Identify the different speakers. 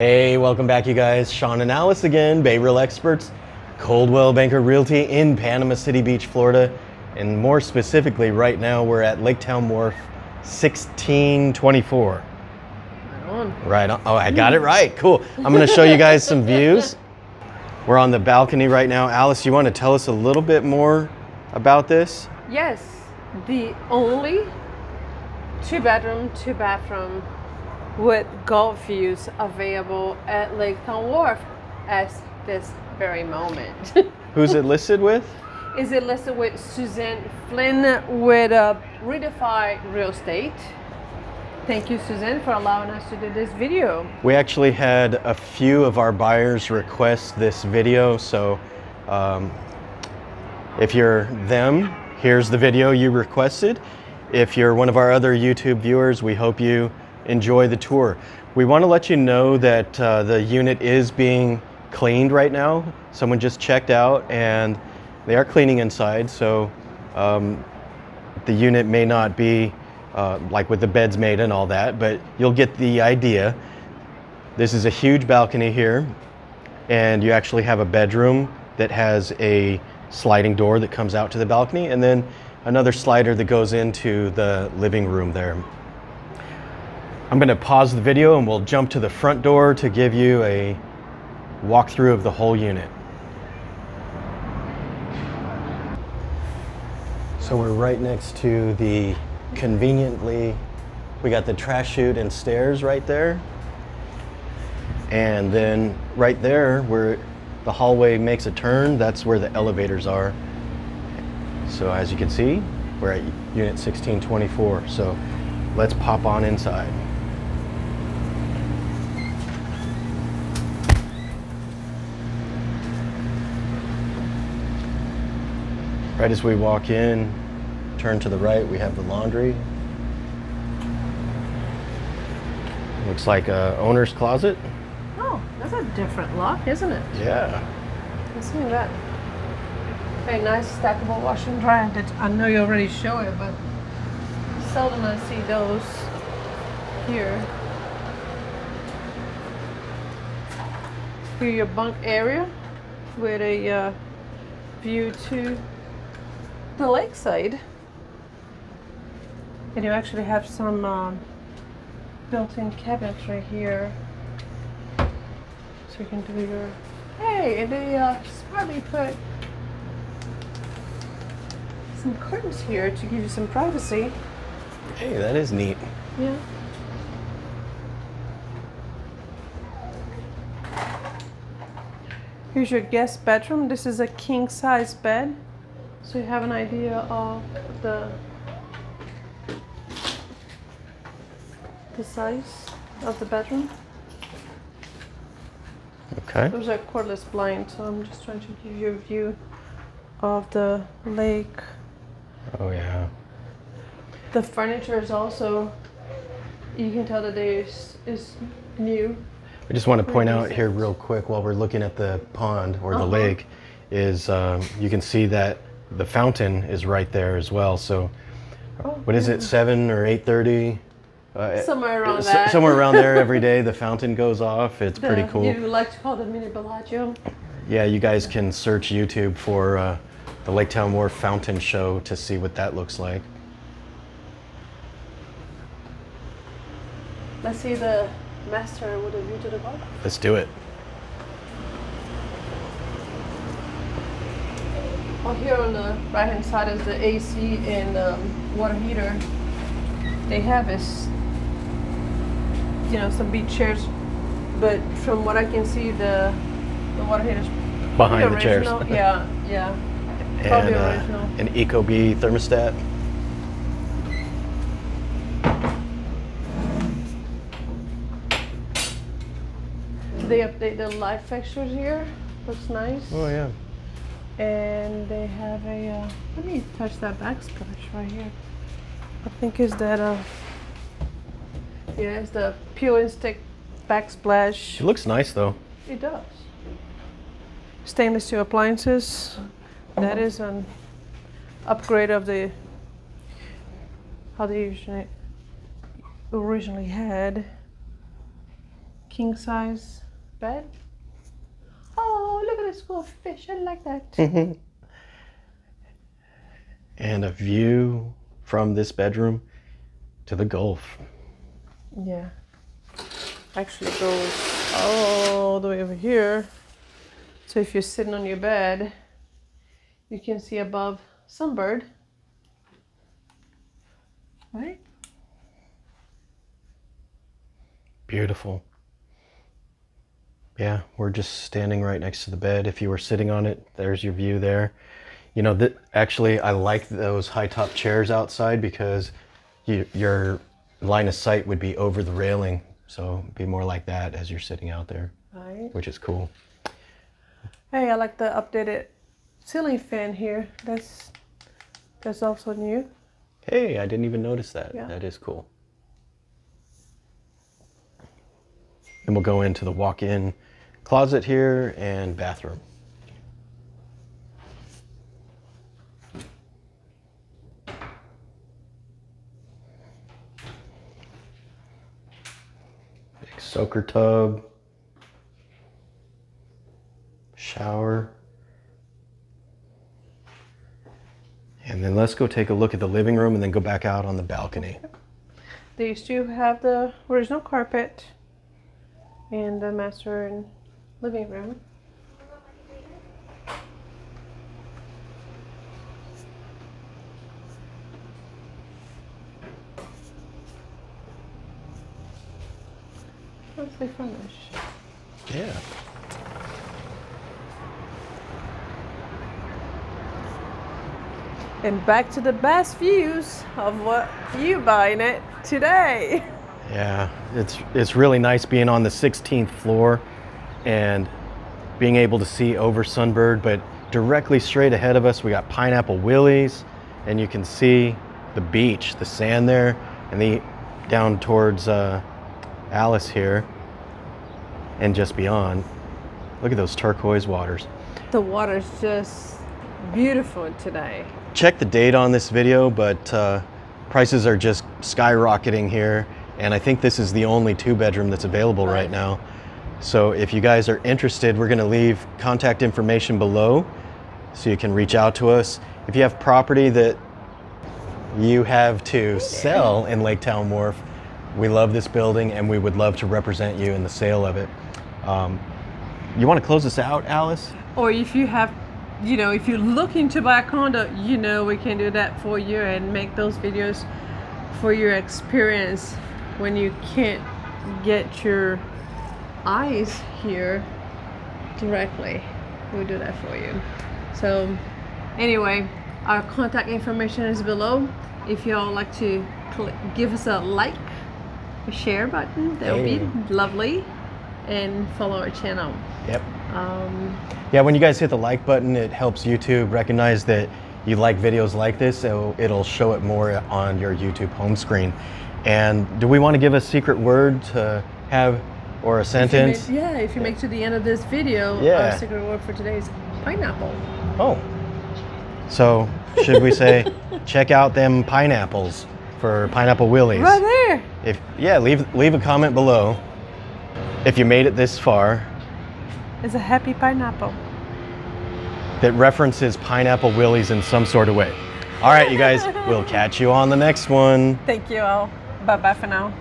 Speaker 1: Hey, welcome back, you guys. Sean and Alice again, Bay Real Experts, Coldwell Banker Realty in Panama City Beach, Florida. And more specifically, right now we're at Laketown Wharf, 1624.
Speaker 2: Right on.
Speaker 1: Right on. Oh, I got it right. Cool. I'm going to show you guys some views. We're on the balcony right now. Alice, you want to tell us a little bit more about this?
Speaker 2: Yes, the only 2-bedroom, 2-bathroom with golf views available at Laketown Wharf at this very moment.
Speaker 1: Who's it listed with?
Speaker 2: Is it listed with Suzanne Flynn with Redefine Real Estate. Thank you, Suzanne, for allowing us to do this video.
Speaker 1: We actually had a few of our buyers request this video, so if you're them, here's the video you requested. If you're one of our other YouTube viewers, we hope you enjoy the tour. We want to let you know that the unit is being cleaned right now. Someone just checked out and they are cleaning inside, so the unit may not be like with the beds made and all that, but you'll get the idea. This is a huge balcony here, and you actually have a bedroom that has a sliding door that comes out to the balcony, and then another slider that goes into the living room there. I'm going to pause the video and we'll jump to the front door to give you a walkthrough of the whole unit. So we're right next to the conveniently, we got the trash chute and stairs right there. And then right there where the hallway makes a turn, that's where the elevators are. So as you can see, we're at unit 1624. So let's pop on inside. Right as we walk in, turn to the right, we have the laundry. Looks like a owner's closet.
Speaker 2: Oh, that's a different look, isn't it?
Speaker 1: Yeah.
Speaker 2: Let's see that. Very nice stackable wash and dryer. That I know you already show it, but seldom I see those here. Here your bunk area with a view to the lakeside. And you actually have some built-in cabinets right here. So you can do your... Hey, and they smartly put some curtains here to give you some privacy.
Speaker 1: Hey, that is neat.
Speaker 2: Yeah. Here's your guest bedroom. This is a king-size bed. So you have an idea of the size of the bedroom.
Speaker 1: Okay.
Speaker 2: Those are cordless blinds, so I'm just trying to give you a view of the lake.
Speaker 1: Oh yeah.
Speaker 2: The furniture is also, you can tell that is new.
Speaker 1: I just want to point out here real quick while we're looking at the pond or the lake is you can see that the fountain is right there as well. So what is it, 7 or 8:30?
Speaker 2: Somewhere around that.
Speaker 1: Somewhere around there every day the fountain goes off. It's pretty cool.
Speaker 2: You like to call it the mini Bellagio.
Speaker 1: Yeah, you guys can search YouTube for the Laketown Wharf Fountain Show to see what that looks like.
Speaker 2: Let's see the master with a view to the golf.
Speaker 1: Let's do it.
Speaker 2: Well, here on the right hand side is the AC and water heater. They have is, you know, some beach chairs, but from what I can see, the water heater's
Speaker 1: Behind the chairs.
Speaker 2: Yeah, yeah. Probably
Speaker 1: And
Speaker 2: original.
Speaker 1: an Ecobee thermostat.
Speaker 2: They update the light fixtures here. Looks nice.
Speaker 1: Oh yeah.
Speaker 2: And they have a, let me touch that backsplash right here. I think is that yeah, it's the peel and stick backsplash.
Speaker 1: It looks nice though.
Speaker 2: It does. Stainless steel appliances. That is an upgrade of the how they originally had. king size bed. Oh, look at this cool fish. I like that.
Speaker 1: And a view from this bedroom to the Gulf.
Speaker 2: Yeah. Actually goes all the way over here. So if you're sitting on your bed, you can see above Sunbird. Right? Beautiful.
Speaker 1: Yeah, we're just standing right next to the bed. If you were sitting on it, there's your view there. You know, actually, I like those high top chairs outside because your line of sight would be over the railing. So it'd be more like that as you're sitting out there,
Speaker 2: Right.
Speaker 1: which is cool.
Speaker 2: Hey, I like the updated ceiling fan here. That's also new.
Speaker 1: Hey, I didn't even notice that.
Speaker 2: Yeah.
Speaker 1: That is cool. And we'll go into the walk-in closet here and bathroom. Big soaker tub. Shower. And then let's go take a look at the living room and then go back out on the balcony.
Speaker 2: They still have the original carpet in the master and living room. Nicely furnished.
Speaker 1: Yeah.
Speaker 2: And back to the best views of what you buying it today.
Speaker 1: Yeah, it's really nice being on the 16th floor and being able to see over Sunbird, but directly straight ahead of us we got Pineapple Willie's, and you can see the beach, the sand there, and down towards Alice here and just beyond. Look at those turquoise waters.
Speaker 2: The water's just beautiful today.
Speaker 1: Check the date on this video, but prices are just skyrocketing here, and I think this is the only 2-bedroom that's available right now. So if you guys are interested, we're going to leave contact information below so you can reach out to us. If you have property that you have to sell in Laketown Wharf, we love this building and we would love to represent you in the sale of it. You want to close this out, Alice?
Speaker 2: Or if you have, you know, if you're looking to buy a condo, you know, we can do that for you and make those videos for your experience when you can't get your eyes here directly. We'll do that for you. So anyway, our contact information is below. If y'all like to give us a like, a share button, that would be lovely, and follow our channel.
Speaker 1: Yep. Yeah, when you guys hit the like button, it helps YouTube recognize that you like videos like this, so it'll show it more on your YouTube home screen. And do we want to give a secret word to have, or a sentence?
Speaker 2: If you make to the end of this video, our secret word for today is pineapple.
Speaker 1: Oh. So, should we say, check out them pineapples for Pineapple Willie's?
Speaker 2: Right there.
Speaker 1: Leave a comment below if you made it this far.
Speaker 2: It's a happy pineapple
Speaker 1: that references Pineapple Willie's in some sort of way. All right, you guys, we'll catch you on the next one.
Speaker 2: Thank you all. Bye-bye for now.